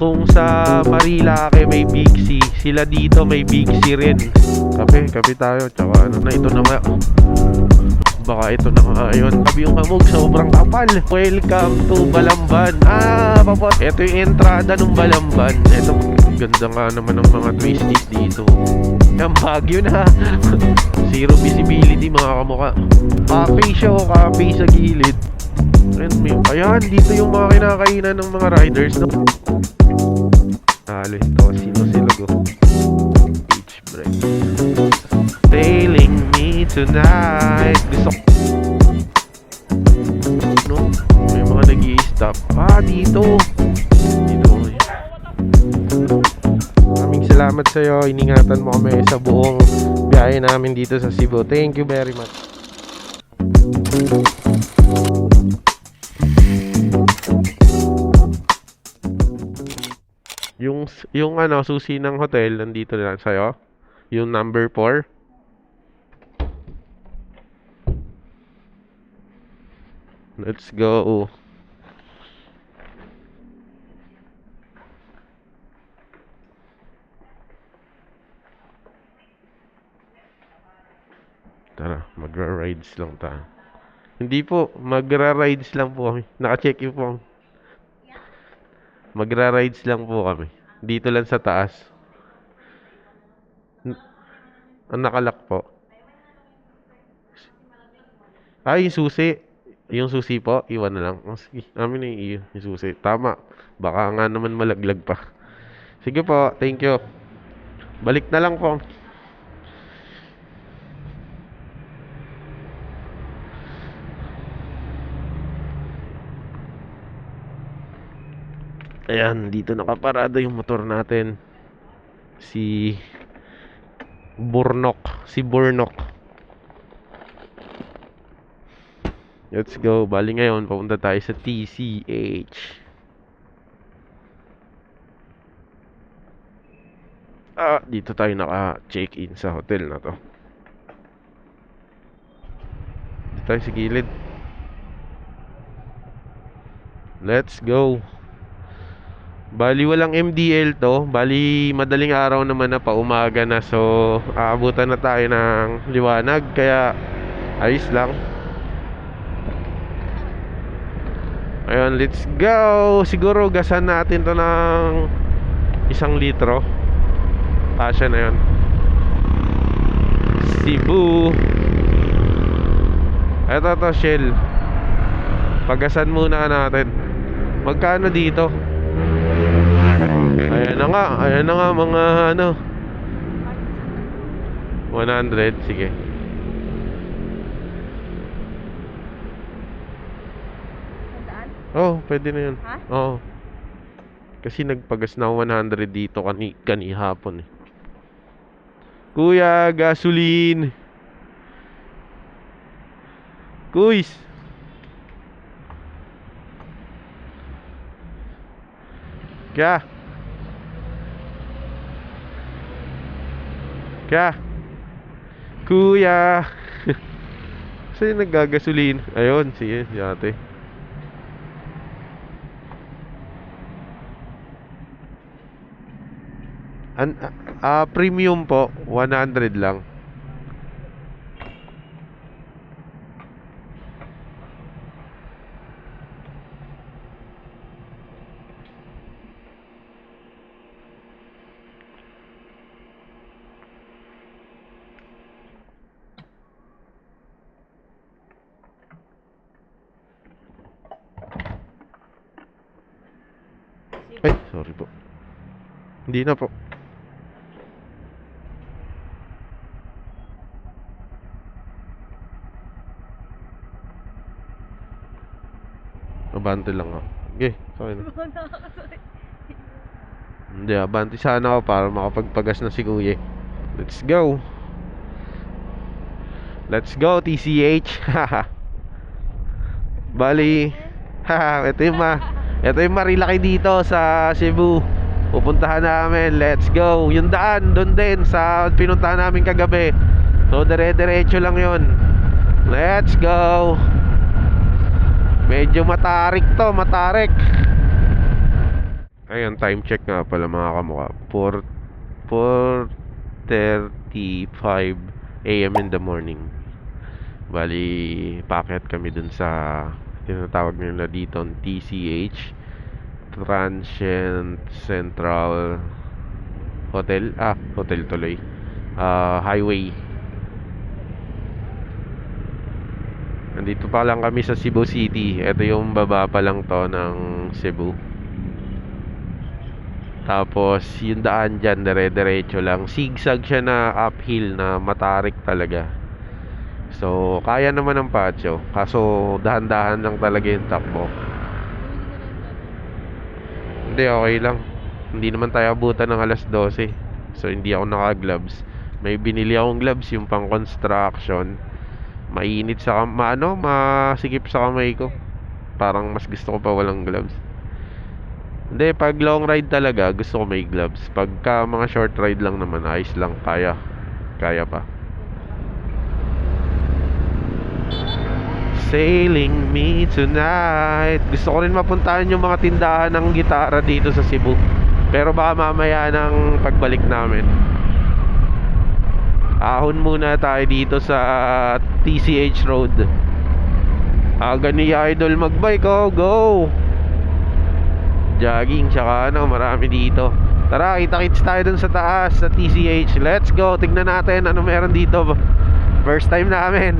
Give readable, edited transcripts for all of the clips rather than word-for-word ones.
Kung sa Marilake may Big C, sila dito may Big C rin. Kape tayo. Tsaka ano na, ito na nga. Baka ito na nga. Ayun, tabi yung hamog, sobrang kapal. Welcome to Balamban. Papot. Ito yung entrada ng Balamban. Ito, ganda nga naman ng mga twisties dito. Ang Baguio na. Zero visibility mga kamuka. Cafe show, cafe sa gilid. Ayan, dito yung mga kinakainan ng mga riders, no? Ito, sino-silog, oh. Beach break. Tailing me tonight. Gusto ko, no? May mga nag-i-stop. Dito. Maraming salamat sa'yo. Iningatan mo kami sa buong biyahe namin dito sa Cebu. Thank you very much. Yung ano, susi ng hotel nandito na sa'yo. Yung number 4. Let's go. Tara, magra-rides lang tayo. Hindi po, magra-rides lang po kami. Naka-check in po. Magra-rides lang po kami. Dito lang sa taas. Ang nakalak po. Yung susi. Yung susi po, iwan na lang. Sige, amin na yung susi. Tama. Baka nga naman malaglag pa. Sige po, thank you. Balik na lang po. Ayan, dito nakaparada yung motor natin. Si Burnok. Let's go. Bali ngayon, papunta tayo sa TCH. Dito tayo naka-check-in sa hotel na to. Dito tayo sa gilid. Let's go. Bali walang MDL to. Bali madaling araw naman na, pa umaga na. So aabutan na tayo ng liwanag. Kaya ayos lang. Ayun, let's go. Siguro gasan natin to ng 1 litro. Kasya na yun. Cebu. Ito Shell. Pagasan muna natin. Magkano dito? Ayan na nga mga ano 100, sige. Pwede na yun. Kasi nagpagas na 100 dito kanihapon eh. Kuya, gasoline. Kuys. Kya Kuya. Saan naggagasolin? Ayun, sige, yate. Premium po, 100 lang. Ay, sorry po. Hindi na po. Abante lang ako. Okay, sorry na. Hindi, abante sana ako para makapagpagas na si Kuya. Let's go. Let's go, TCH. Bali, ito yung Marilake dito sa Cebu. Pupuntahan namin. Let's go. Yung daan doon din sa pinuntahan namin kagabi. So dire-diretso lang yun. Let's go. Medyo matarik to, matarik. Ayun, time check nga pala mga kamukha. 4:35 AM in the morning. Bali, paakyat kami dun sa tinatawag nila dito TCH, Transient Central Hotel. Hotel tuloy. Highway. Nandito pa lang kami sa Cebu City. Ito yung baba pa lang to ng Cebu. Tapos yung daan dyan, dire-diretso lang. Zigzag siya na uphill na matarik talaga. So, kaya naman ng patio. Kaso, dahan-dahan lang talaga yung takbo. Hindi, okay lang. Hindi naman tayo abutan ng alas 12. So, hindi ako naka-gloves. May binili akong gloves, yung pang construction. Mainit sa masikip sa kamay ko. Parang mas gusto ko pa walang gloves. Hindi, pag long ride talaga, gusto ko may gloves. Pagka mga short ride lang naman, ayos lang, kaya pa. Sailing me tonight. Gusto ko rin mapuntahan yung mga tindahan ng gitara dito sa Cebu. Pero baka mamaya ng pagbalik namin. Ahon muna tayo dito sa TCH Road. Aga ni Idol magbike, go! Jogging, tsaka marami dito. Tara, kita-kits tayo dun sa taas, sa TCH. Let's go, tignan natin ano meron dito. First time namin.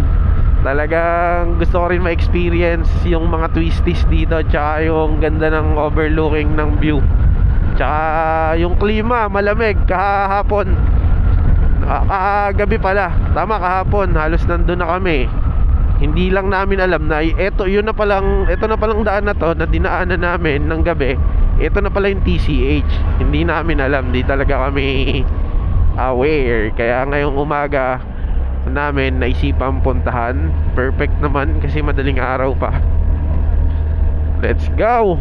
Talagang gusto ko rin ma-experience yung mga twisties dito, tsaka yung ganda ng overlooking ng view. Tsaka yung klima, malamig. Kahapon, kagabi pala, tama, kahapon halos nandun na kami. Hindi lang namin alam na ito na palang daan na to na dinaanan namin ng gabi. Ito na pala yung TCH. Hindi namin alam, di talaga kami aware. Kaya ngayong umaga namin naisipan puntahan. Perfect naman kasi madaling araw pa. Let's go!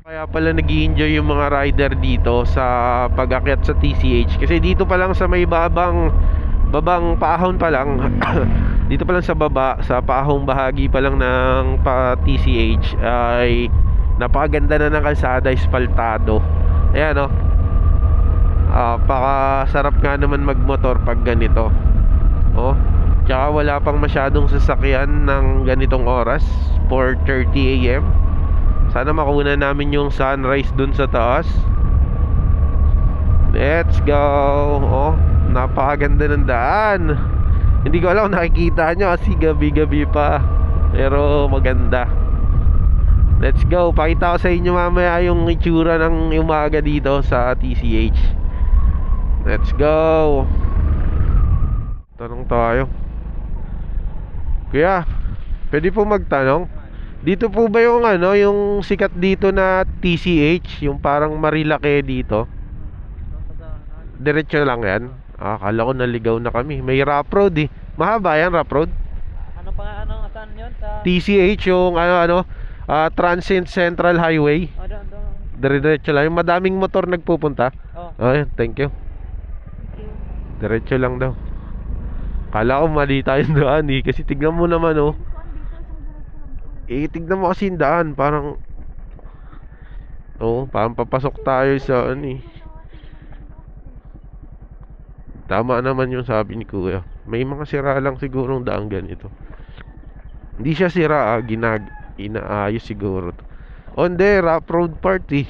Kaya pala nag-i-enjoy yung mga rider dito sa pag-akyat sa TCH. Kasi dito pa lang sa may babang paahon pa lang dito pa lang sa baba, sa paahong bahagi pa lang ng TCH ay napakaganda na ng kalsada, espaltado. Ayan, pakasarap nga naman magmotor pag ganito. Tsaka wala pang masyadong sasakyan ng ganitong oras, 4:30 AM. Sana makuha namin yung sunrise dun sa taas. Let's go. Napakaganda ng daan. Hindi ko alam kung nakikita nyo kasi gabi-gabi pa. Pero maganda. Let's go. Pakita ko sa inyo mamaya yung itsura ng umaga dito sa TCH. Let's go. Tanong tayo. Kuya, pwede po magtanong? Dito po ba yung yung sikat dito na TCH? Yung parang Marilake dito? Diretso lang yan? Akala ko naligaw na kami. May rough road eh. Mahaba yan, rough road. Ano pa nga, saan yun? Sa... TCH yung Transient Central Highway. doon. Diretso lang. Yung madaming motor nagpupunta. Ayun, thank you. Diretso lang daw. Kala ko mali tayong daan eh. Kasi tignan mo naman tignan mo kasi yung daan. Parang parang papasok tayo sa Tama naman yung sabi ni Kuya. May mga sira lang sigurong daan ganito. Hindi siya sira, inaayos siguro. Hindi, rough road party.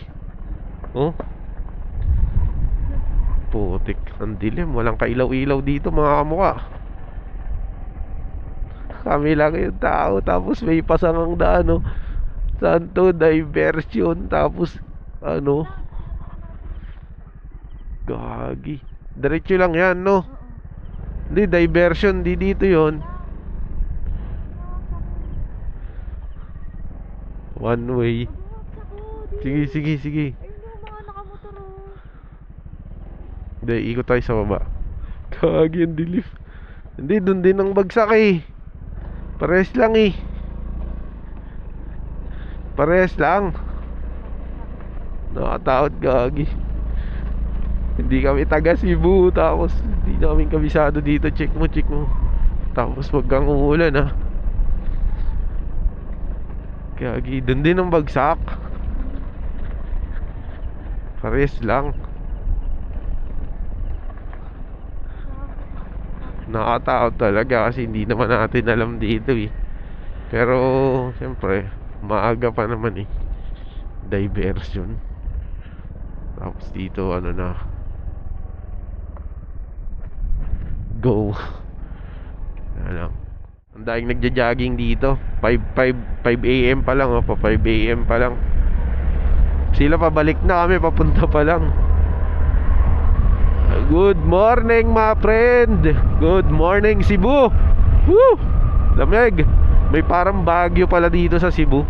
Putik, ang dilim. Walang kailaw-ilaw dito mga kamukha. Kami lang yung tao. Tapos may pasangang daan Santo diversion. Tapos gagi. Diretso lang yan, Hindi, diversion, di dito yon. One way. Sige. Hindi, ikot tayo sa baba. Kagi, ang dilim. Hindi, dun din ang bagsak Pares lang Pares lang. Nakatakot, gagi. Hindi kami taga Cebu. Tapos hindi namin kabisado dito. Check mo. Tapos wag kang umuulan Kaya dun din ang bagsak. Pares lang. Nakakatakot talaga kasi hindi naman natin alam dito eh. Pero siyempre maaga pa naman eh. Diversion. Tapos dito ano na, go. Ano, ang daing nagja-jogging dito. 5 AM pa lang, pa 5 AM pa lang. Sila pabalik na, kami papunta pa lang. Good morning my friend. Good morning Cebu. Woo! Lamig. May parang bagyo pala dito sa Cebu.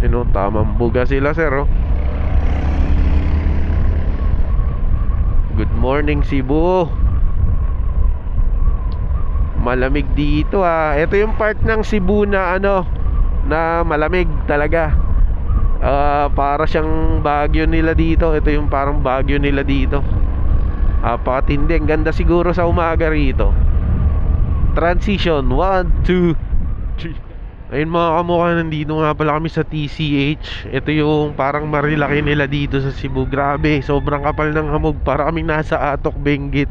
Tamang buga sila sir oh. Good morning Cebu. Malamig dito ah. Ito yung part ng Cebu na ano, na malamig talaga. Para siyang Baguio nila dito. Ito yung parang Baguio nila dito. Pakatindi. Ang ganda siguro sa umaga rito. Transition 1, 2, 3. Ayun mga kamukha, nandito nga pala kami sa TCH. Ito yung parang marilaki nila dito sa Cebu. Grabe, sobrang kapal ng hamog. Para kaming nasa Atok, Benguet.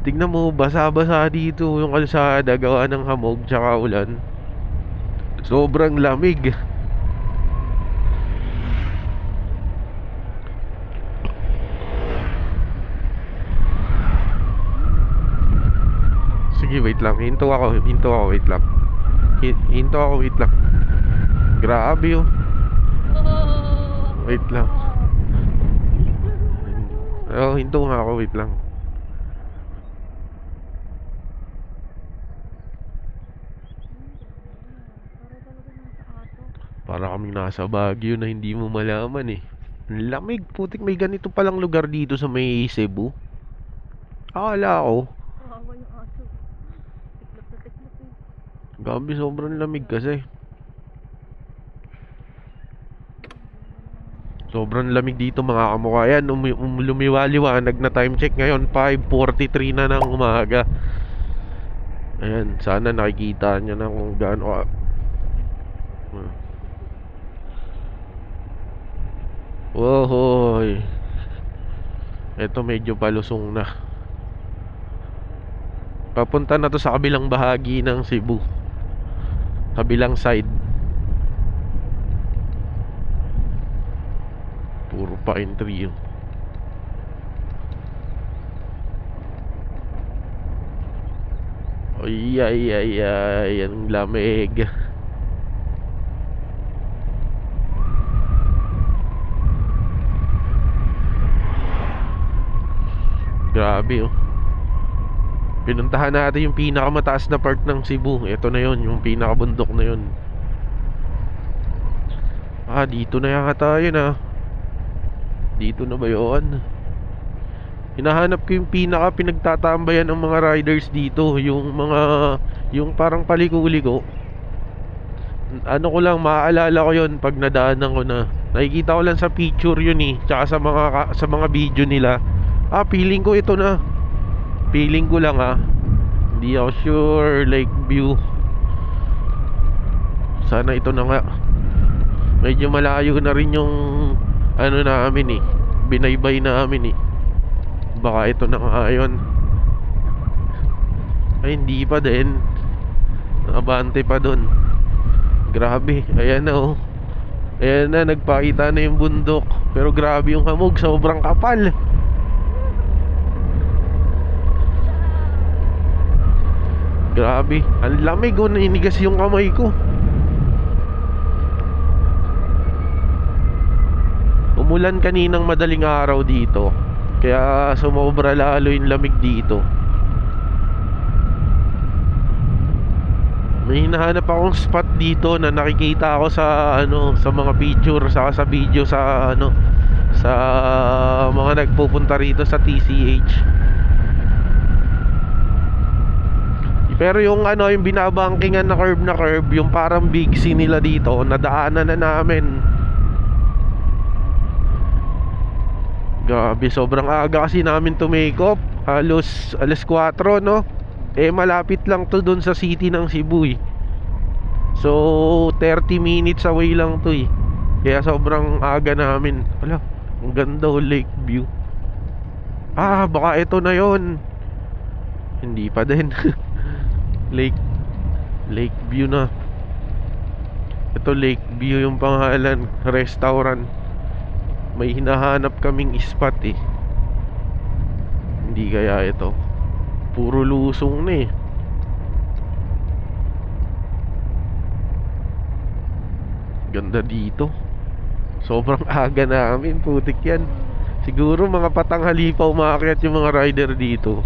Tignan mo, basa-basa dito yung kalsada, gawa ng hamog tsaka ulan. Sobrang lamig. Sige, wait lang. Hinto ako, wait lang. Hinto ako, wait lang. Grabe oh. Wait lang. Hinto nga ako, wait lang. Para kaming nasa Baguio na hindi mo malaman eh. Ang lamig, putik, may ganito palang lugar dito sa may Cebu. Akala ko. Kawawa yung aso. Tiklop na tiklop eh. Gabi, sobrang lamig kasi. Sobrang lamig dito mga kamukha. Yan, lumiwaliwanag na time check ngayon. 5:43 na ng umaga. Ayan, sana nakikita nyo na kung gaano Wohoy. Ito medyo palusong na. Papunta na to sa kabilang bahagi ng Cebu. Kabilang side. Puro pine tree yun. Ay ay ay ay, ang lamig. Grabe oh. Pinuntahan natin yung pinakamataas na part ng Cebu. Ito na yon, yung pinakabundok na yon. Dito na yata tayo na. Dito na ba yun? Hinahanap ko yung pinaka pinagtatambayan ng mga riders dito. Yung parang paliko-liko. Ano ko lang, maaalala ko yon pag nadaanan ko na. Nakikita ko lang sa picture yun eh. Tsaka sa mga video nila. Feeling ko ito na. Feeling ko lang hindi ako sure. Lakeview. Sana ito na nga. Medyo malayo na rin yung ano namin eh, binaybay namin eh. Baka ito na nga yun. Ay hindi pa din. Abante pa dun. Grabe, ayan na oh. Ayan na, nagpakita na yung bundok. Pero grabe yung hamog, sobrang kapal. Grabe, ang lamig oh, nainigas yung kamay ko. Umulan kaninang madaling araw dito, kaya sumobra lalo yung lamig dito. May hinahanap akong spot dito na nakikita ako sa sa mga picture, saka sa video sa sa mga nagpupunta rito sa TCH. Pero yung yung binabangkingan na curve, yung parang big C nila dito, nadaanan na namin. Grabe, sobrang aga kasi namin tumake-off. Halos alas 4 no. Malapit lang to dun sa city ng Cebu eh. So 30 minutes away lang to eh. Kaya sobrang aga namin. Wala, ang ganda oh, lake view. Ah, baka ito na yon. Hindi pa din. Lake Lake view na. Ito lake view yung pangalan. Restaurant. May hinahanap kaming spot eh. Hindi kaya ito. Puro lusong na eh. Ganda dito. Sobrang aga namin, putik yan. Siguro mga patanghali pa umaakyat yung mga rider dito.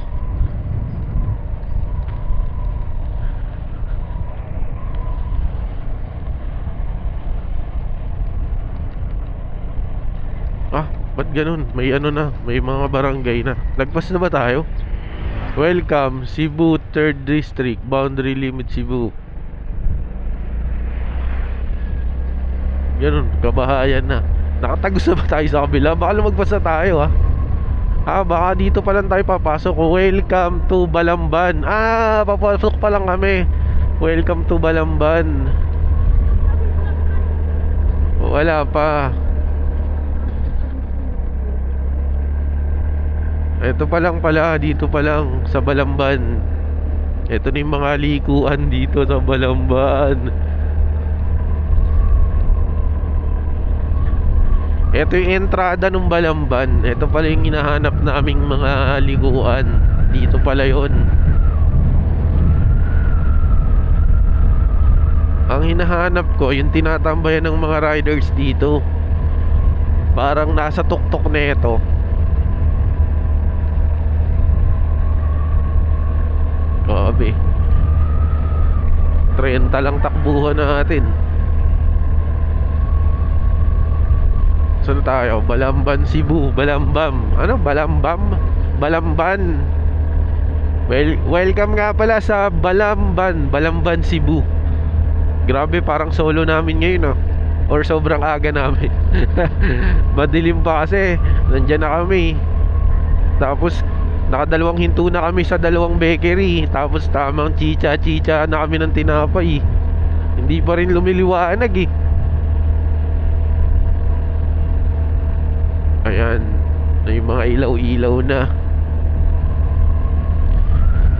Ah, ba't ganun? May ano na, may mga barangay na. Lagpas na ba tayo? Welcome, Cebu 3rd District, Boundary Limit Cebu. Ganun, kabahayan na. Nakatagos na ba tayo sa kabila? Baka lumagpas na tayo ha. Ah, baka dito pa lang tayo papasok. Welcome to Balamban. Ah, papasok pa lang kami. Welcome to Balamban. Wala pa. Ito pa lang pala, dito pa lang sa Balamban. Ito na yung mga likuan dito sa Balamban. Ito yung entrada ng Balamban. Ito pala yung hinahanap naming mga likuan. Dito pala yun. Ang hinahanap ko, yung tinatambayan ng mga riders dito. Parang nasa tuktok na ito. Grabe. 30 lang takbuhan natin. Saan tayo? Balamban, Cebu. Balambam. Ano? Balambam? Balamban. Welcome nga pala sa Balamban. Balamban, Cebu. Grabe, parang solo namin ngayon or sobrang aga namin. Madilim pa kasi. Nandyan na kami. Tapos nakadalawang hinto na kami sa dalawang bakery. Tapos tamang chicha na kami ng tinapay. Hindi pa rin lumiliwanag eh. Ayan, yung mga ilaw-ilaw na.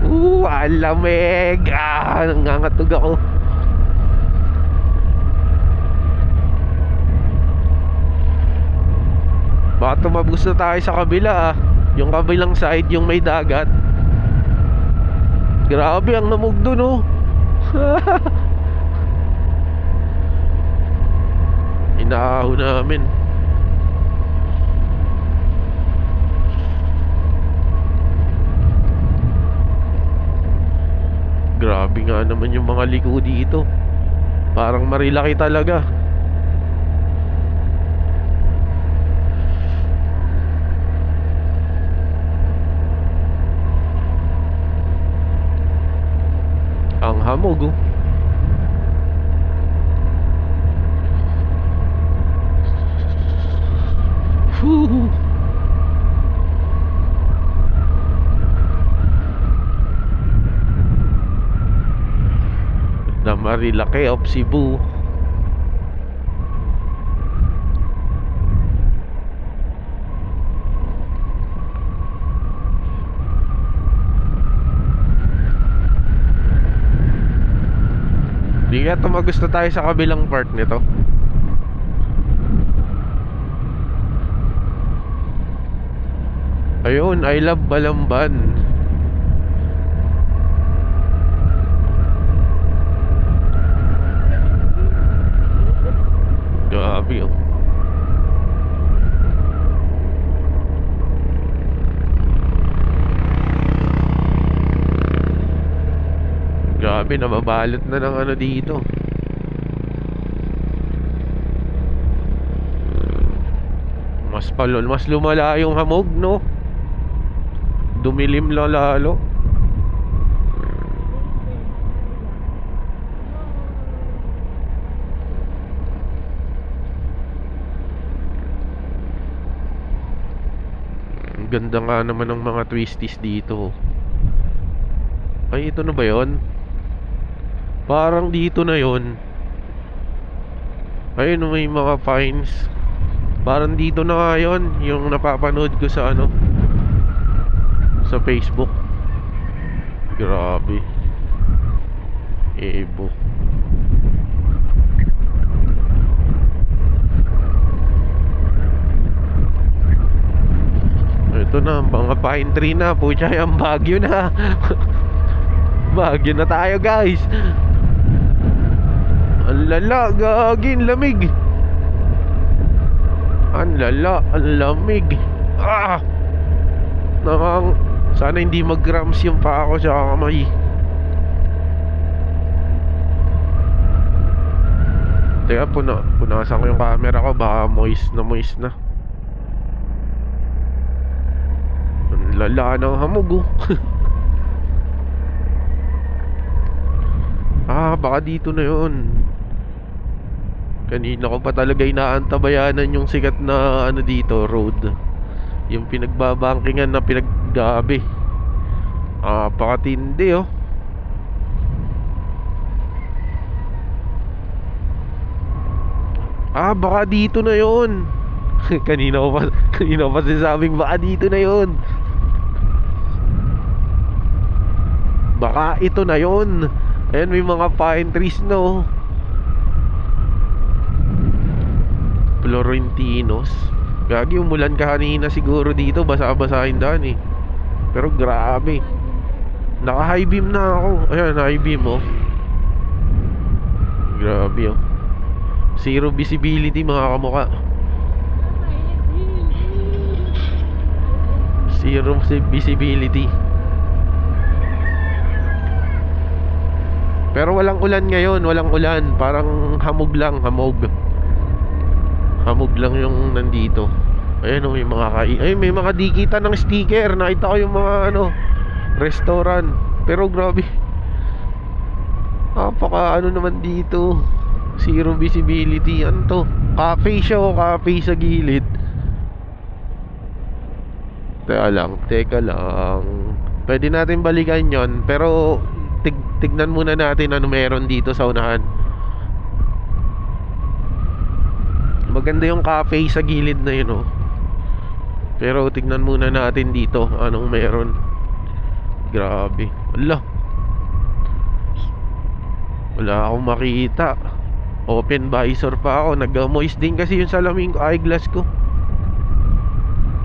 Ang lamig. Nangangatog ako. Baka tumabos na tayo sa kabila yung kabilang side, yung may dagat. Grabe, ang lamog dun Inaaho namin. Grabe nga naman yung mga liko dito. Parang marilaki talaga. Ang hamog Whew. The Marilaki of Cebu. Di kaya tumagos na tayo sa kabilang part nito. Ayun, I love Balamban. Grabe Grabe, nababalot na ng ano dito. Mas lumala yung hamog, no? Dumilim lalo. Ang ganda nga naman ng mga twisties dito. Ay, ito na ba yon? Parang dito na yon. Ayun, may mga pines. Parang dito na nga yun, yung napapanood ko sa ano, sa Facebook. Grabe. Ebo. Ito na, mga pine tree na. Pucha, yung Baguio na. Baguio na tayo, guys. Ang lala, gagin, lamig. Ang lala, ang lamig. Ah! Sana hindi mag-grams yung paa ko sa kamay. Teka, punasan ko yung camera ko. Baka moist na. Ang lala ng hamog, oh. Baka dito na yun. Kanina ko pa talaga inaantabayanan yung sikat na ano dito, road. Yung pinagbabangkingan na pinaggabi. Pakatindi, oh. Baka dito na yun. Kanina ko pa sinasabing baka dito na yun. Baka ito na yun. Ayan, may mga pine trees, no. Florentinos. Gagi, umulan ka kanina siguro dito. Basa-basahin daan eh. Pero grabe. Naka-high beam na ako. Ayan, high beam, oh. Grabe, oh. Zero visibility, mga kamuka. Zero visibility. Pero walang ulan ngayon, walang ulan. Parang hamog lang, hamog. Hamog lang yung nandito. Ayan, may mga may mga dikitan ng sticker. Nakita ko yung mga restaurant. Pero grabe. Ano naman dito. Zero visibility. Ano to? Cafe siya, o cafe sa gilid. Teka lang. Pwede natin balikan yon. Pero tignan muna natin ano meron dito sa unahan. Maganda yung cafe sa gilid na yun, oh. Pero tignan muna natin dito anong meron. Grabe. Wala akong makita. Open visor pa ako. Nag-moist din kasi yung salamin ko, eyeglass ko.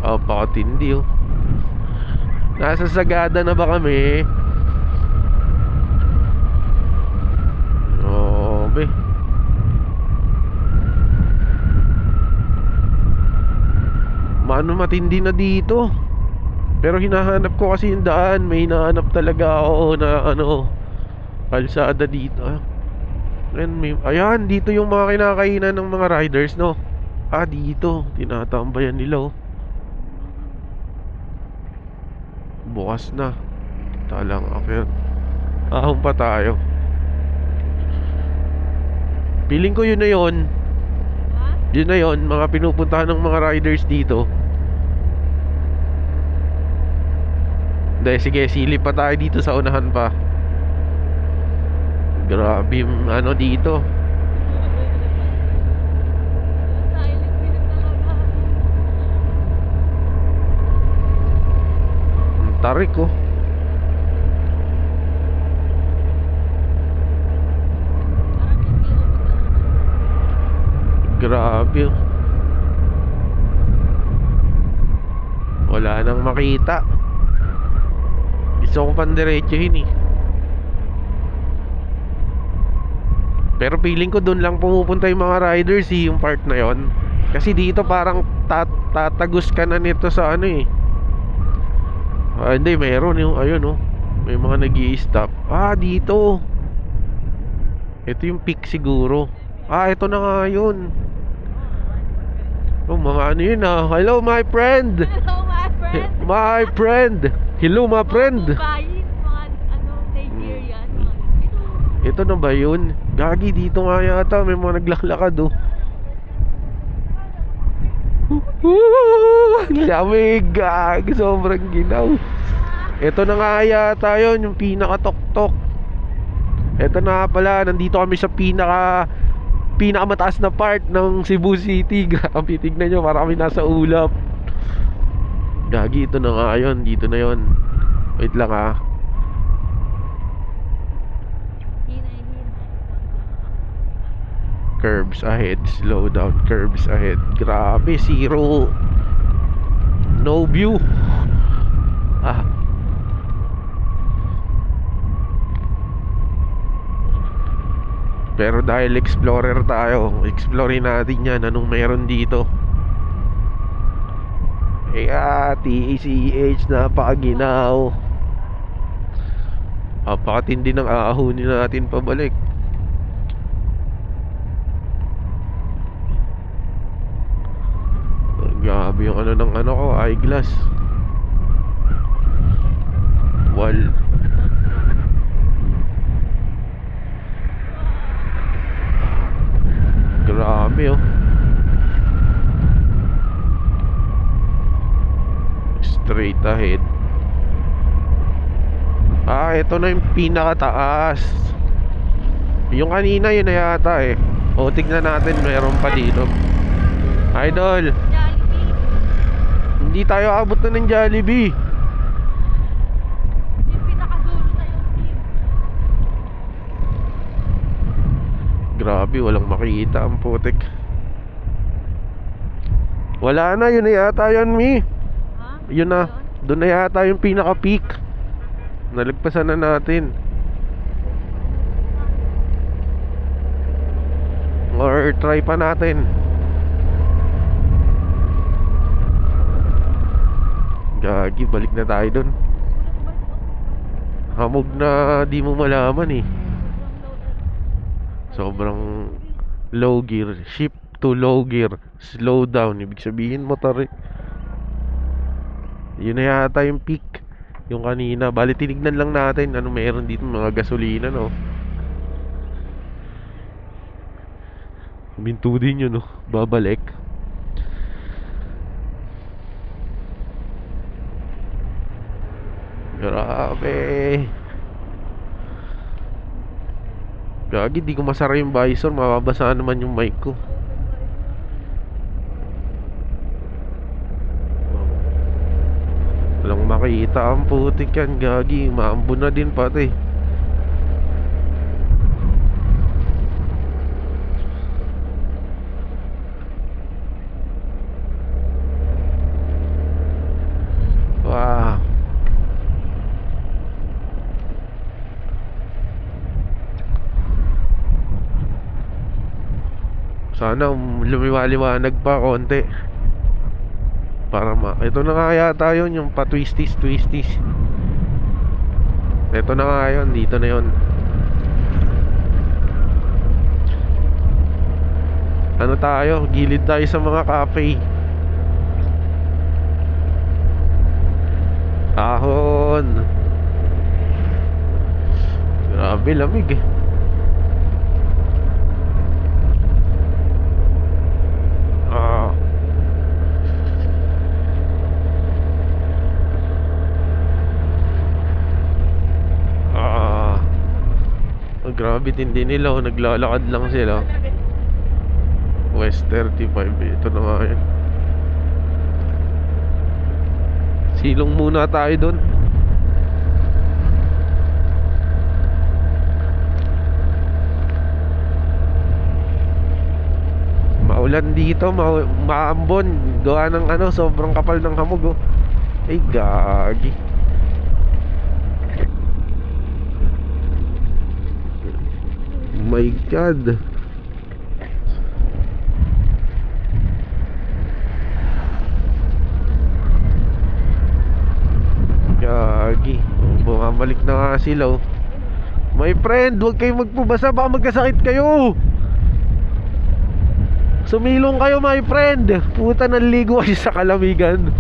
Pakatindi, oh. Nasa Sagada na ba kami? Be. Matindi na dito. Pero hinahanap ko kasi yung daan. May hinahanap talaga ako na kalsada dito. Ayan, dito yung mga kinakainan ng mga riders, no? Dito. Tinatambayan nila, oh. Bukas na. Talang akyat. Ahon pa tayo. Feeling ko yun na yun. Yun na yun, mga pinupuntahan ng mga riders dito. Dahil sige, silip pa tayo dito sa unahan pa. Grabe yung dito. Ang tarik, oh. Grabe, oh. Wala nang makita. Gusto ko pandiretsuhin, eh. Pero feeling ko doon lang pumupunta yung mga riders, eh, yung part na yon. Kasi dito parang tatagos ka na nito sa hindi, meron yung ayun, oh. May mga nag-i-stop. Dito. Ito yung peak siguro. Ito na nga yun. Mga yun, hello my friend. Hello, my friend. My friend. Hello my friend. Bayin, mga Nigerian. Ito na ba yun? Gagi, dito nga yata may mga naglalakad, oh. Lamig, gagi, sobrang ginaw. Ito na nga yata yun, yung pinaka-tok-tok. Ito na pala, nandito kami sa pinaka pinakamataas na part ng Cebu City. Grabe, tignan nyo, para kami nasa ulap. Gagi, ito na nga yun. Dito na yun. Wait lang ah. Hinay. Curbs ahead, slow down, curbs ahead. Grabe, zero. No view. Ah. Pero dahil explorer tayo, explorein natin yan. Anong meron dito? TACH, napakaginaw. Napakatindi ng aahunin natin pabalik. Grabe yung ano ng ano ko, eyeglass. Wall. Grabe oh. Straight ahead. Ah, ito na yung pinakataas. Yung kanina yun na yata eh. O, tignan natin, mayroon pa dito. Idol, Jollibee. hindi tayo abot na ng Jollibee. Yung pinakadulo na yung team. Grabe, walang makikita ang putik. Wala na, yun na yata yun, Mi. Ha? Yun na, doon na yata yung pinaka-peak. Nalagpasan na natin. Or try pa natin. Gagi, balik na tayo doon. Hamog na di mo malaman eh. Sobrang low gear. Shift to low gear. Slow down. Ibig sabihin motor eh. Yun na yata yung peak. Yung kanina. Bali tinignan lang natin ano meron dito, mga gasolina no. Minto din yun no. Babalik. Grabe. Gagi, di ko masara yung visor. Mababasa naman yung mic ko. Walang makita ang putik yan. Gagi, maambo na din pati. Wow. Sana lumiwaliwanag pa konti. Para ito na nga yata yun, yung pa twisties. Ito na nga yun, dito na yun. Ano tayo, gilid tayo sa mga cafe. Ahon. Grabe, lamig eh. Ah. Grabe tindi nila oh, naglalakad lang sila. West 35, ito na nga yun. Silong muna tayo dun. Maulan dito, maambon. Gawa ng ano, sobrang kapal ng hamog oh. Ay gagi. My God. Gagi. Bumabalik na nga sila oh. My friend, huwag kayong magpabasa, baka magkasakit kayo. Sumilong kayo my friend. Puta, naligo kayo sa kalamigan.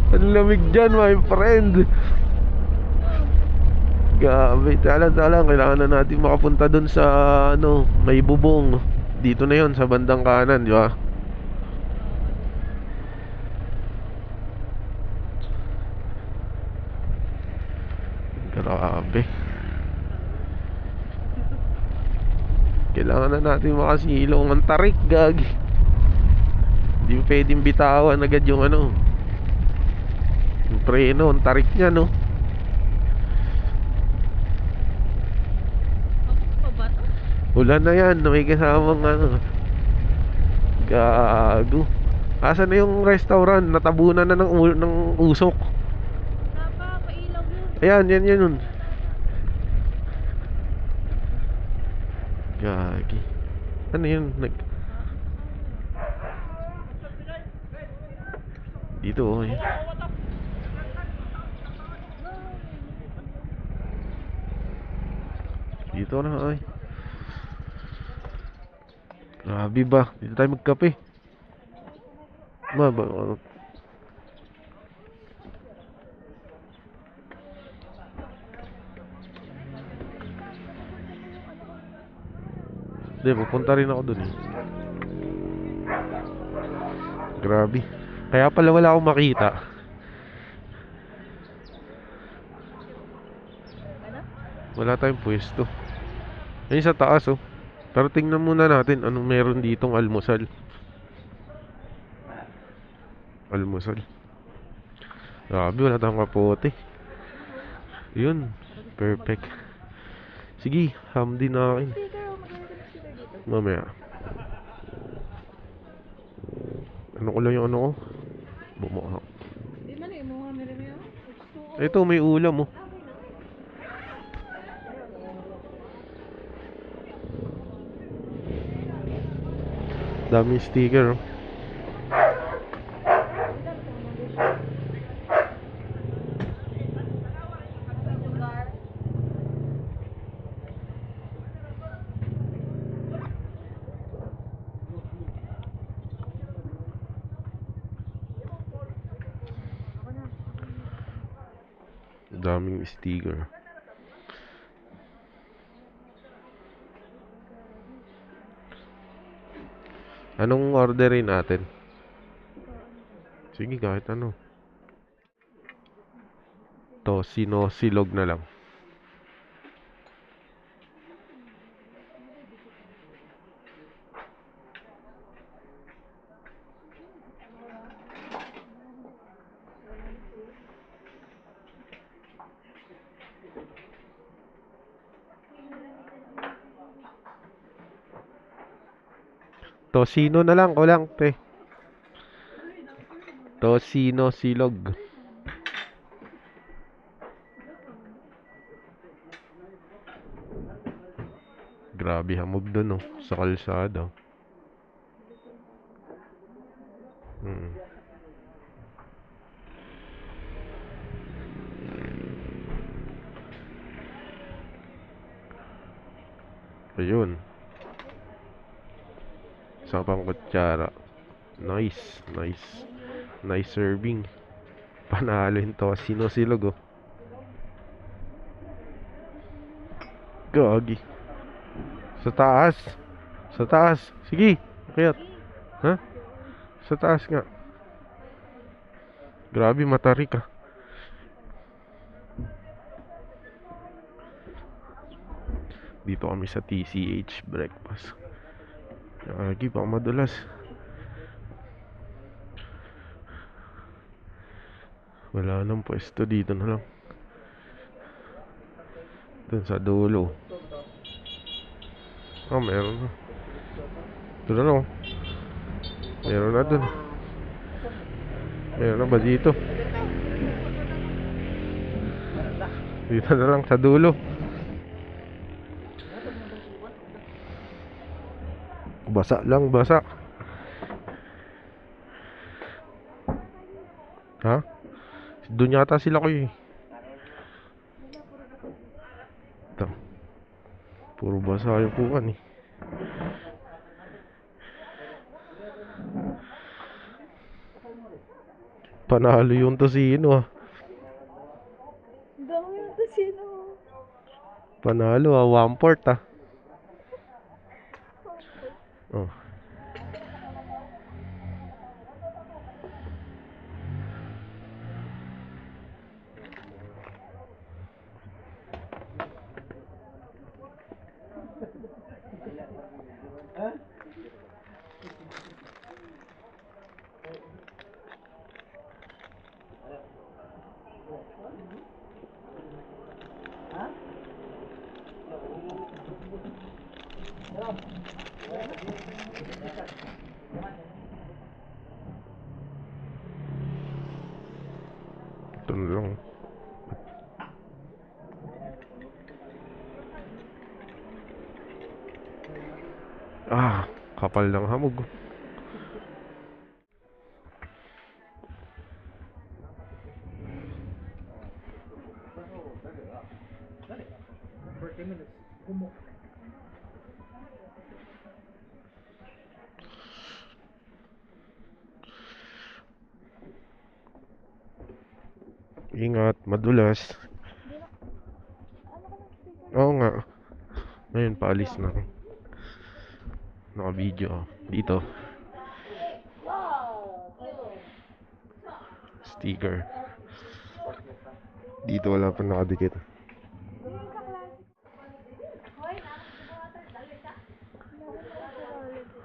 Ang lamig dyan my friend. Gabi, talang kailangan na natin makapunta dun sa ano, may bubong. Dito na yon sa bandang kanan, di ba? Grabe. Kailangan na natin makasilong ang tarik, gagi. Hindi pwedeng bitawan agad yung ano, yung preno, ang tarik niya, no? Ako pa ba to? Ulan na yan, may kasamang ano. Gago. Asan na yung restaurant? Natabunan na ng usok. Wala pa, pailaw yun. Ayan, yan yun. Gagi. Ano yun? Dito, oh. Yun. Dito na, ay. Grabe ba? Dito tayo magkape. Ba. Hindi, pupunta rin ako dun eh. Grabe. Kaya pala wala akong makita. Ano? Wala tayong pwesto. Ayun sa taas, oh. Pero tingnan muna natin anong meron ditong almusal. Almusal. Grabe, wala tayong kapote. Yun. Perfect. Sige, ham din na akin. Sticker, oh, maganda yung sticker dito. Mamaya. Ano ko lang yung ano ko? Bumukha. Di man eh, mga nilimi yun. Ito, may ulam, oh. Daming sticker, oh. Daming sticker. Anong orderin natin? Sige, kahit ano. Tosino silog na lang. Tosino na lang, ko lang, te. Tosino silog. Grabe hamog dun, oh, sa kalsada. Ayun. Isa pang kutsara. Nice, nice. Nice serving. Panalo yung tosino silog, oh. Gagi. Sa taas. Sa taas. Sige. Kayat. Ha? Sa taas nga. Grabe, matarik, ah. Dito kami sa TCH Breakfast. Gagi, baka madulas. Wala nang pwesto, dito na lang. Dun sa dulo. Oh, meron na. Dun na, oh. Meron na dun. Meron na ba dito? Dito na lang sa dulo. Basa lang, basa. Ha? Doon yata sila ko eh. Ito. Puro basa yung pukan eh. Panalo yung tosino, ah. Ang dami yung tosino. Panalo, ah. 1/4, ah. Oh. Ito na lang. Ah, kapal ng hamog. Ingat, madulas. Oo nga. Ngayon, paalis na. Naka-video. Dito. Sticker. Dito wala pa nakadikit.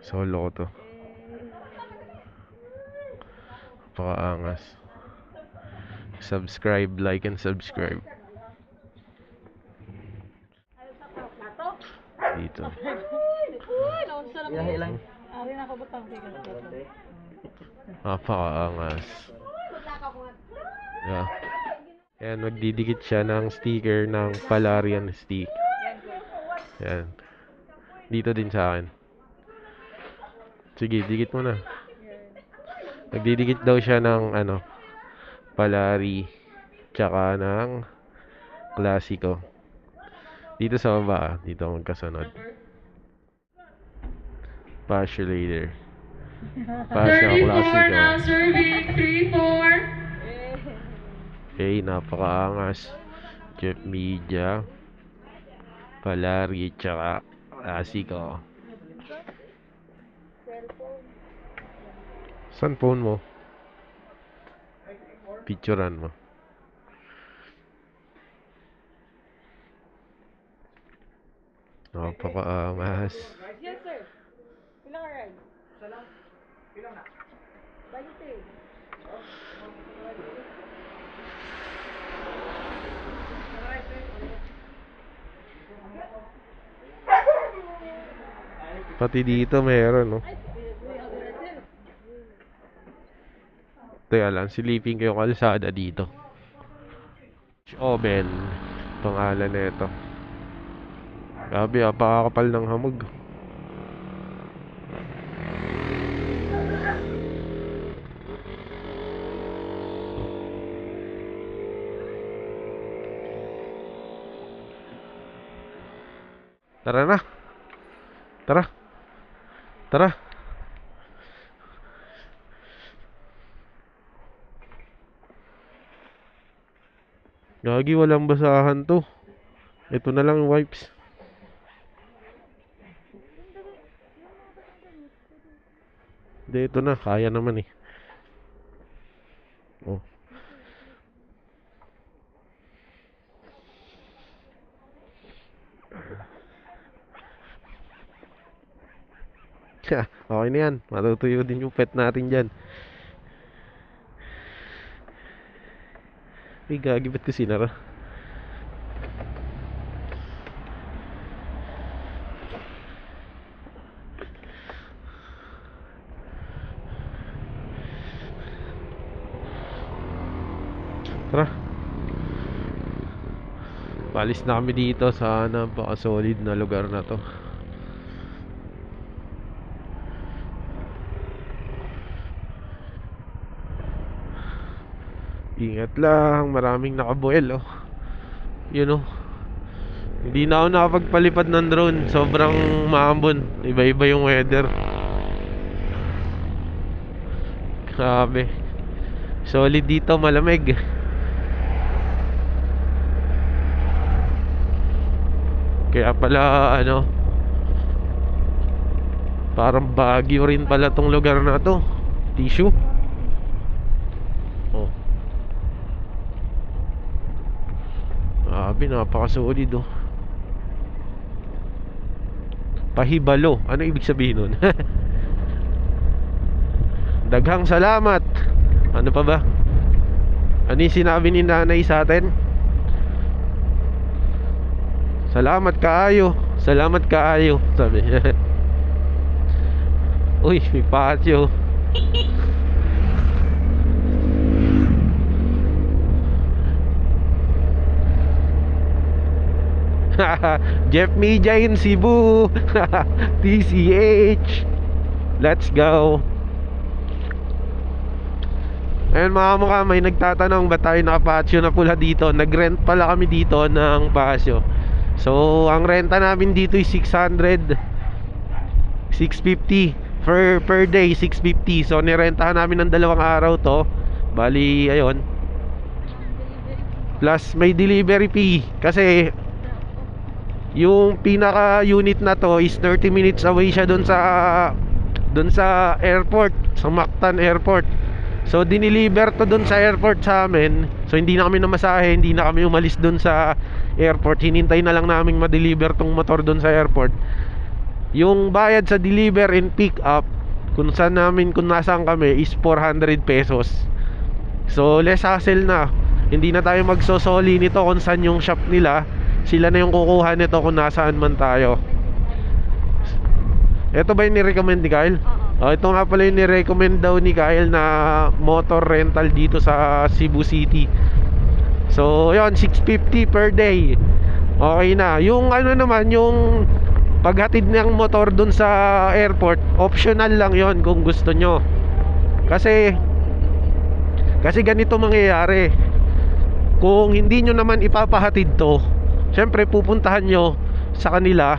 Solo ko to. Pakaangas. Subscribe, like, and subscribe. Dito. Napakaangas. Yeah. Ayan, magdidikit siya ng sticker ng Palarian stick. Ayan. Dito din sa akin. Sige, dikit mo na. Nagdidikit daw siya ng ano, Palari tsaka ng Klasiko. Dito sa baba, dito magkasunod. Passion later. Passion Klasiko. Serving 3-4. Okay, napakaangas. Jeff Media, Palari tsaka Klasiko. Saan phone mo? Picturean mo. Napakaangas. Yes, sir. Ilang ride? Ilang na? Balite. Pati dito meron, no? Teka lang, silipin ko yung kalsada dito. Oven. Pangalan na ito. Grabe, pakakapal ng hamog. Tara na. Tara. Tara. Gagi, walang basahan to. Ito na lang yung wipes. Hindi, ito na. Kaya naman eh. Oh. Okay na yan. Matutuyo din yung pet natin dyan. Ay, gagi, ba't ko sinara? Tara. Palis na kami dito sa napaka-solid na lugar na to. Ingat lang, maraming nakabuel, oh. Yun, oh. Hindi na ako nakapagpalipad ng drone. Sobrang maambon. Iba-iba yung weather. Grabe. Solid dito, malamig. Kaya pala, ano, parang Baguio rin pala tong lugar na to. Tissue. Oh. Grabe, napakasolid, oh. Pahibalo. Ano ibig sabihin nun? Daghang salamat. Ano pa ba? Ano yung sinabi ni nanay sa atin? Salamat kaayo. Salamat kaayo, sabi. Uy, may patio. Jeff Media in Cebu. TCH. Let's go. Ayun mga mukha, may nagtatanong ba tayo nakapatio na pula dito. Nag-rent pala kami dito ng patio. So ang renta namin dito is 600, 650 per day, 650. So nirentahan namin ng 2 araw to. Bali ayun, plus may delivery fee. Kasi yung pinaka unit na to is 30 minutes away siya dun sa airport, sa Mactan Airport. So diniliver to dun sa airport sa amin. So hindi na kami namasahe, hindi na kami umalis dun sa airport. Hinintay na lang namin ma-deliver tong motor dun sa airport. Yung bayad sa deliver and pick up, kung nasaan kami, is 400 pesos. So less hassle na. Hindi na tayo magsosoli nito kung saan yung shop nila. Sila na yung kukuha nito kung nasaan man tayo. Ito ba yung nirecommend ni Kyle? Ito nga pala yung nirecommend daw ni Kyle na motor rental dito sa Cebu City. So yun, 650 per day. Okay na. Yung ano naman, yung paghatid ng motor dun sa airport, optional lang yon kung gusto nyo. Kasi ganito mangyayari. Kung hindi nyo naman ipapahatid to, syempre pupuntahan nyo sa kanila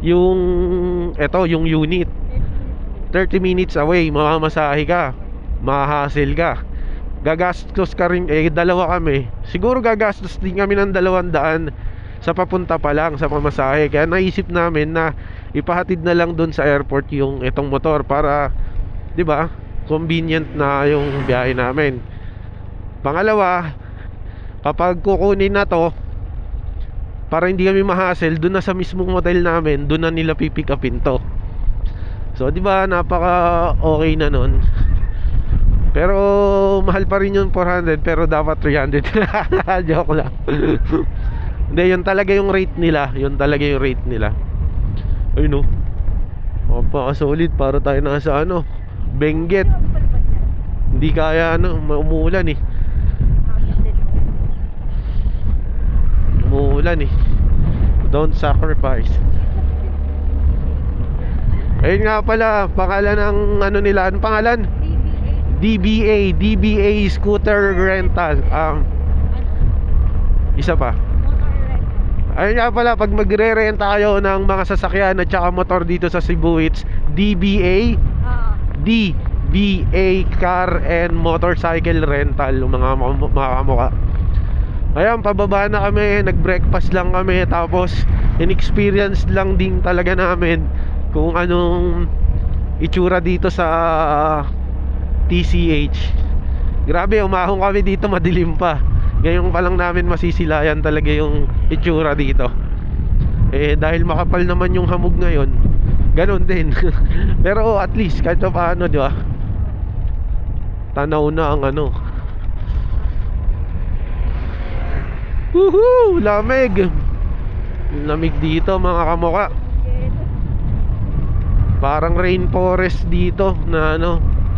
yung unit 30 minutes away, mamamasahe ka, mahahassle ka, gagastos ka rin. Dalawa kami, siguro gagastos din kami ng 200 sa papunta pa lang sa pamasahe. Kaya naisip namin na ipahatid na lang dun sa airport yung itong motor para, di ba, convenient na yung biyahe namin. Pangalawa, kapag kukunin na to, para hindi kami mahassle, dun na sa mismong motel namin, dun na nila pipick upin to. So di ba, napaka okay na nun. Pero mahal pa rin yung 400, pero dapat 300. Joke lang. Hindi, yun talaga yung rate nila. Ayun, no. Napaka-solid. Para tayo nasa Benguet. Hindi kaya umuulan eh. Umuulan eh. Don't sacrifice. Ayun nga pala, pangalan ng nila. Anong pangalan? DBA Scooter Rental. Isa pa. Ayun nga pala, pag magre-renta kayo ng mga sasakyan at saka motor dito sa Cebu, it's DBA Car and Motorcycle Rental, mga kamukha. Ayan, pababa na kami, nag-breakfast lang kami, tapos in-experience lang din talaga namin kung anong itsura dito sa TCH. Grabe, umahon kami dito, madilim pa. Ngayon pa lang namin masisilayan talaga yung itsura dito. Dahil makapal naman yung hamog ngayon, ganun din. Pero at least kahit paano, di ba, tanaw na ang Woohoo! Lamig dito mga kamukha. Parang rainforest dito na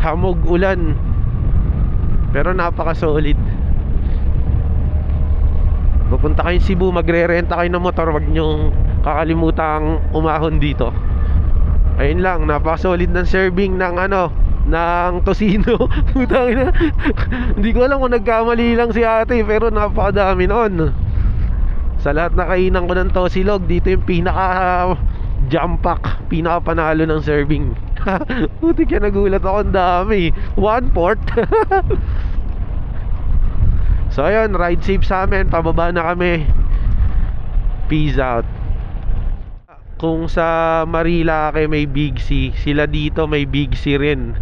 hamog ulan. Pero napaka-solid. Pupunta kayo Cebu, magre-renta kayo ng motor, wag nyong kakalimutang umahon dito. Ayun lang, napaka-solid ng serving ng ng tocino. Putang ina. Hindi ko alam kung nagkamali lang si ate, pero napakadami noon. Sa lahat na kainan ko ng tosilog, dito yung pinaka jump pack, pinaka panalo ng serving. Puti ka, nagulat ako, ang dami. 1/4. So ayun, ride safe sa amin, pababa na kami. Peace out. Kung sa Marilake may Big C, sila dito may Big C rin.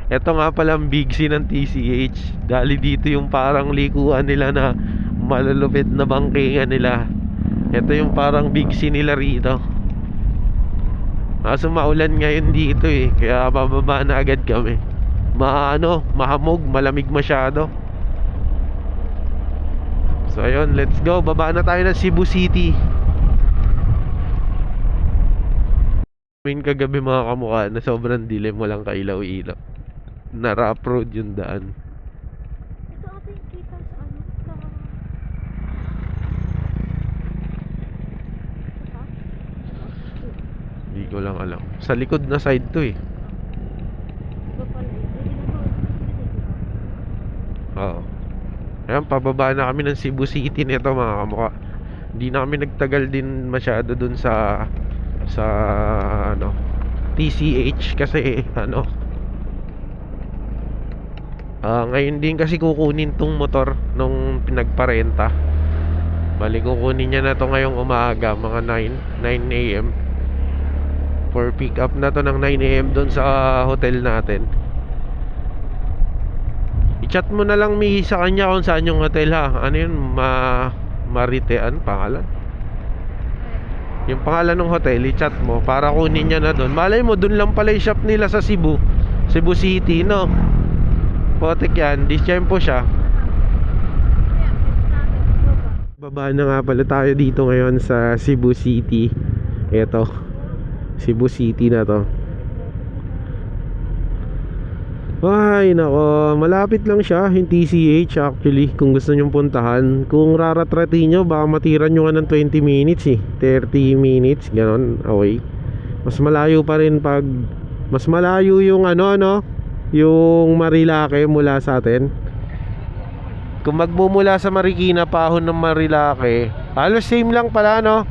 Ito nga palang Big C ng TCH. Dali dito yung parang likuan nila na malalupit na bangkingan nila. Ito yung parang Big C nila rito. Kaso maulan ngayon dito kaya bababa na agad kami. Mahamog, malamig masyado. So ayun, let's go. Baba na tayo ng Cebu City. Kagabi mga kamukha na sobrang dilim, walang kailaw-ilaw. Na rough road yung daan. Ito ate yung kita sa ko lang alam. Sa likod na side to eh. Iba pala eh. Hindi na ba? Oo. Ayan, pababa na kami ng Cebu City nito mga kamukha. Hindi na kami nagtagal din masyado dun sa ano, TCH kasi ano, ngayon din kasi kukunin tong motor nung pinagparenta. Bali kukunin niya na to ngayong umaga mga 9 AM for pick up na to ng 9 AM dun sa hotel natin. I-chat mo na lang mi sa kanya kung saan yung hotel ha. Ano yun? Maritean pangalan? Yung pangalan ng hotel, i-chat mo para kunin niya na doon. Malay mo, doon lang pala yung shop nila sa Cebu City, no? Potek yan, disyempo siya. Baba na nga pala tayo dito ngayon sa Cebu City. Eto, Cebu City na to. Ay nako, malapit lang siya, yung TCH actually, kung gusto nyong puntahan. Kung raratratin nyo, baka matira nyo nga ng 20 minutes eh, 30 minutes, ganon, away. Mas malayo pa rin pag, mas malayo yung ano, yung Marilake mula sa atin. Kung magmumula sa Marikina, pahon ng Marilake, halos same lang pala, no?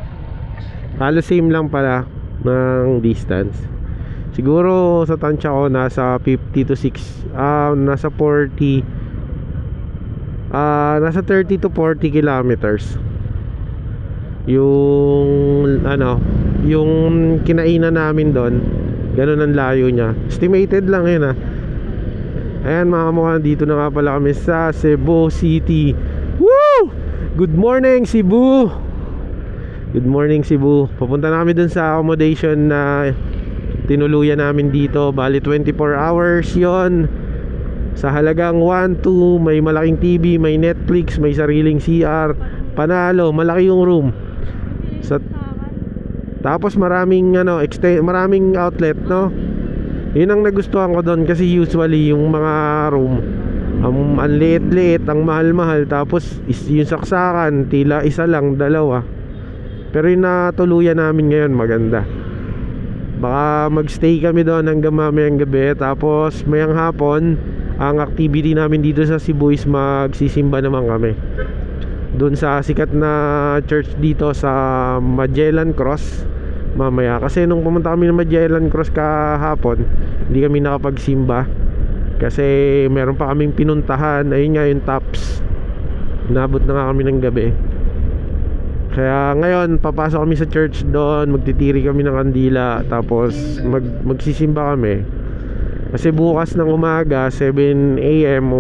Halos same lang pala ng distance. Siguro sa tansya ko nasa 50 to 6 nasa 40 nasa 30 to 40 kilometers yung ano, yung kinainan namin doon. Ganun ang layo niya. Estimated lang yun ha. Ayan mga kamukha, dito na nga pala kami sa Cebu City. Woo! Good morning Cebu! Good morning Cebu. Papunta na kami dun sa accommodation na tinuluyan namin dito. Bali 24 hours yon. Sa halagang 1-2, may malaking TV, may Netflix, may sariling CR. Panalo, malaki yung room. Tapos maraming ano, maraming outlet, no? Yun ang nagustuhan ko doon kasi usually yung mga room ang liit-liit, ang mahal-mahal, tapos yung saksakan tila isa lang, dalawa. Pero yung natuluyan namin ngayon maganda. Baka magstay kami doon hanggang mamayang gabi. Tapos mayang hapon, ang activity namin dito sa Cebu is magsisimba naman kami doon sa sikat na church dito sa Magellan Cross mamaya. Kasi nung pumunta kami ng Magellan Cross kahapon, hindi kami nakapagsimba kasi meron pa kaming pinuntahan. Ayun nga yung Tops, nabot na nga kami ng gabi. Kaya ngayon papasok kami sa church doon, magtitiri kami ng kandila, tapos magsisimba kami. Kasi bukas ng umaga 7 AM,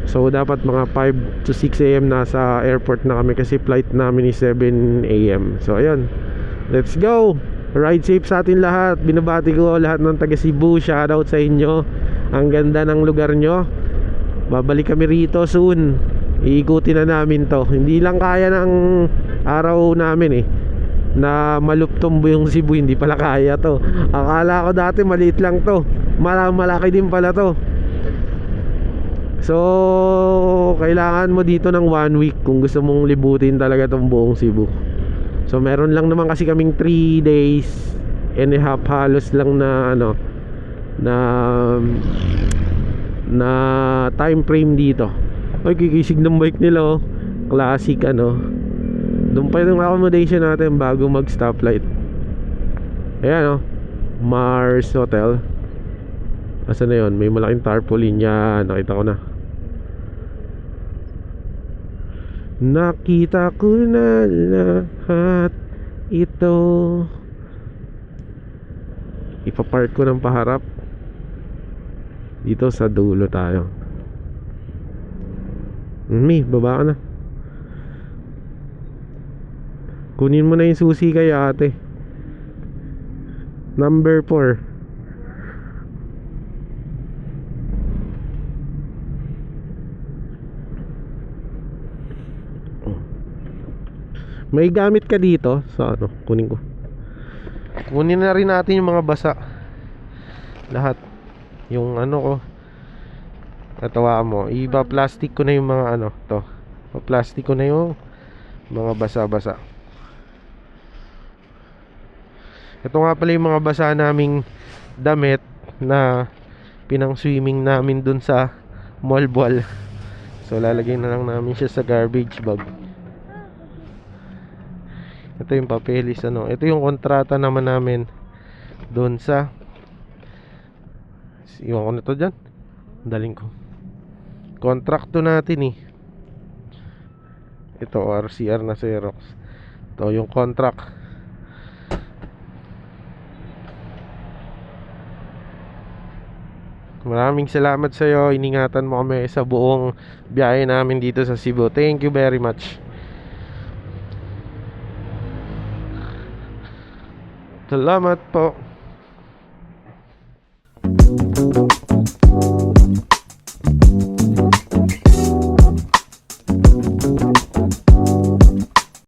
so dapat mga 5 to 6 AM nasa airport na kami kasi flight namin is 7 AM. So ayun, let's go! Ride safe sa atin lahat. Binabati ko lahat ng taga Cebu, shoutout sa inyo. Ang ganda ng lugar nyo. Babalik kami rito soon. Iikutin na namin to. Hindi lang kaya ng araw namin eh na maluptom yung Cebu, hindi pala kaya to. Akala ko dati maliit lang to, malaki din pala to. So kailangan mo dito ng 1 week kung gusto mong libutin talaga tong buong Cebu. So meron lang naman kasi kaming 3 days and a half halos lang na ano, na time frame dito. Ay, kikisig ng bike nila oh. Classic ano. Doon pa yung accommodation natin bago mag stoplight. Ayan oh, Mars Hotel. Asan na yun? May malaking tarpaulin yan. Nakita ko na. Nakita ko na lahat ito. Ipapark ko ng paharap. Dito sa dulo tayo. Baba ka na. Kunin mo na yung susi kay ate. Number 4. May gamit ka dito. So ano, kunin ko. Kunin na rin natin yung mga basa. Lahat. Yung ano ko, natawa mo, iba-plastic ko na yung mga ano, to. Pa-plastic ko na yung mga basa-basa. Ito nga pala yung mga basa naming damit na pinang swimming namin dun sa Malbol. So lalagay na lang namin siya sa garbage bag. Ito yung papelis ano. Ito yung kontrata naman namin dun sa, iwan ko na to dyan, daling ko. Kontrakto natin eh. Ito RCR na Xerox. Ito yung contract. Maraming salamat sa iyo. Iningatan mo kami sa buong biyahe namin dito sa Cebu. Thank you very much. Salamat po.